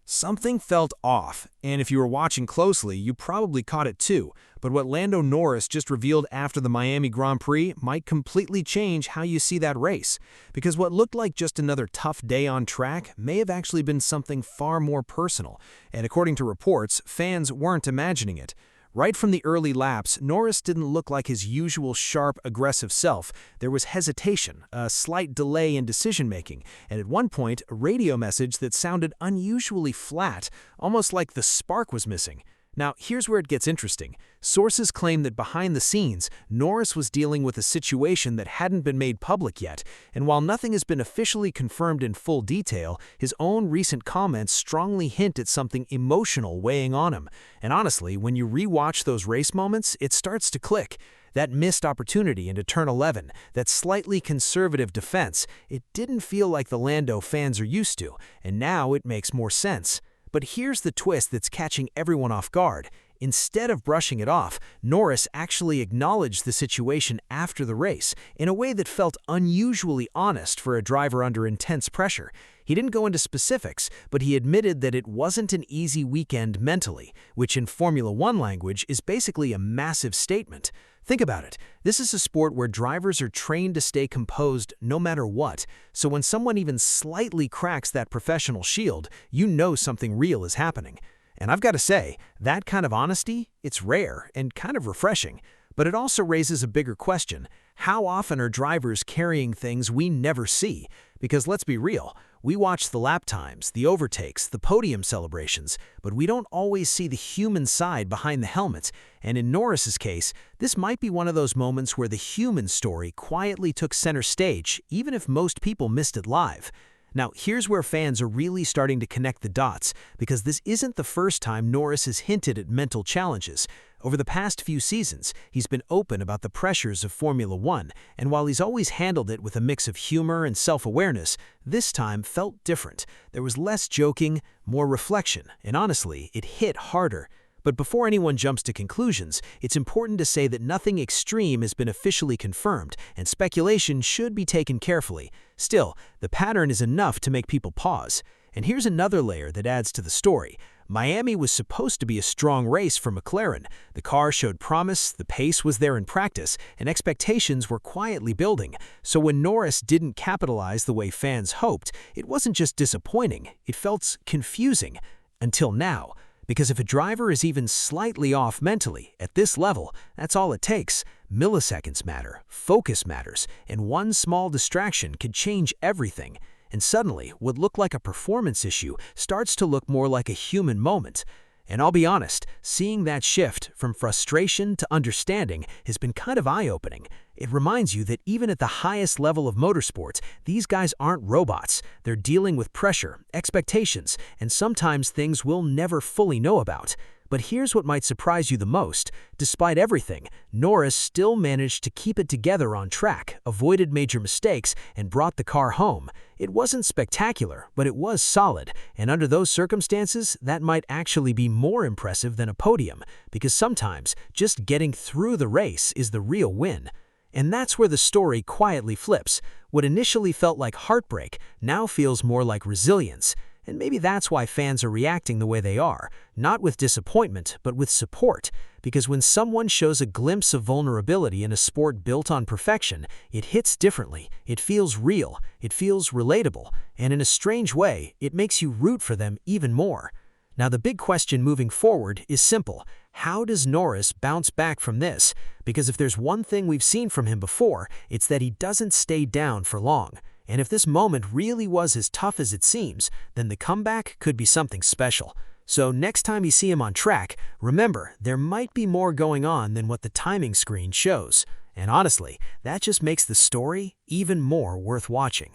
Something felt off, and if you were watching closely, you probably caught it too. But what Lando Norris just revealed after the Miami Grand Prix might completely change how you see that race. Because what looked like just another tough day on track may have actually been something far more personal. And according to reports, fans weren't imagining it. Right from the early laps, Norris didn't look like his usual sharp, aggressive self. There was hesitation, a slight delay in decision-making, and at one point, a radio message that sounded unusually flat, almost like the spark was missing. Now, here's where it gets interesting. Sources claim that behind the scenes, Norris was dealing with a situation that hadn't been made public yet, and while nothing has been officially confirmed in full detail, his own recent comments strongly hint at something emotional weighing on him. And honestly, when you rewatch those race moments, it starts to click. That missed opportunity into turn 11, that slightly conservative defense, it didn't feel like the Lando fans are used to, and now it makes more sense. But here's the twist that's catching everyone off guard. Instead of brushing it off, Norris actually acknowledged the situation after the race in a way that felt unusually honest for a driver under intense pressure. He didn't go into specifics, but he admitted that it wasn't an easy weekend mentally, which in Formula One language is basically a massive statement. Think about it. This is a sport where drivers are trained to stay composed no matter what, so when someone even slightly cracks that professional shield, you know something real is happening. And I've got to say, that kind of honesty, it's rare and kind of refreshing. But it also raises a bigger question. How often are drivers carrying things we never see? Because let's be real, we watch the lap times, the overtakes, the podium celebrations, but we don't always see the human side behind the helmet. And in Norris's case, this might be one of those moments where the human story quietly took center stage, even if most people missed it live. Now, here's where fans are really starting to connect the dots, because this isn't the first time Norris has hinted at mental challenges. Over the past few seasons, he's been open about the pressures of Formula One, and while he's always handled it with a mix of humor and self-awareness, this time felt different. There was less joking, more reflection, and honestly, it hit harder. But before anyone jumps to conclusions, it's important to say that nothing extreme has been officially confirmed, and speculation should be taken carefully. Still, the pattern is enough to make people pause. And here's another layer that adds to the story. Miami was supposed to be a strong race for McLaren. The car showed promise, the pace was there in practice, and expectations were quietly building. So when Norris didn't capitalize the way fans hoped, it wasn't just disappointing, it felt confusing. Until now. Because if a driver is even slightly off mentally, at this level, that's all it takes. Milliseconds matter, focus matters, and one small distraction could change everything. And suddenly, what looked like a performance issue starts to look more like a human moment. And I'll be honest, seeing that shift from frustration to understanding has been kind of eye-opening. It reminds you that even at the highest level of motorsport, these guys aren't robots. They're dealing with pressure, expectations, and sometimes things we'll never fully know about. But here's what might surprise you the most. Despite everything, Norris still managed to keep it together on track, avoided major mistakes, and brought the car home. It wasn't spectacular, but it was solid, and under those circumstances, that might actually be more impressive than a podium, because sometimes just getting through the race is the real win. And that's where the story quietly flips. What initially felt like heartbreak now feels more like resilience. And maybe that's why fans are reacting the way they are, not with disappointment, but with support. Because when someone shows a glimpse of vulnerability in a sport built on perfection, it hits differently, it feels real, it feels relatable, and in a strange way, it makes you root for them even more. Now the big question moving forward is simple. How does Norris bounce back from this? Because if there's one thing we've seen from him before, it's that he doesn't stay down for long. And if this moment really was as tough as it seems, then the comeback could be something special. So next time you see him on track, remember, there might be more going on than what the timing screen shows. And honestly, that just makes the story even more worth watching.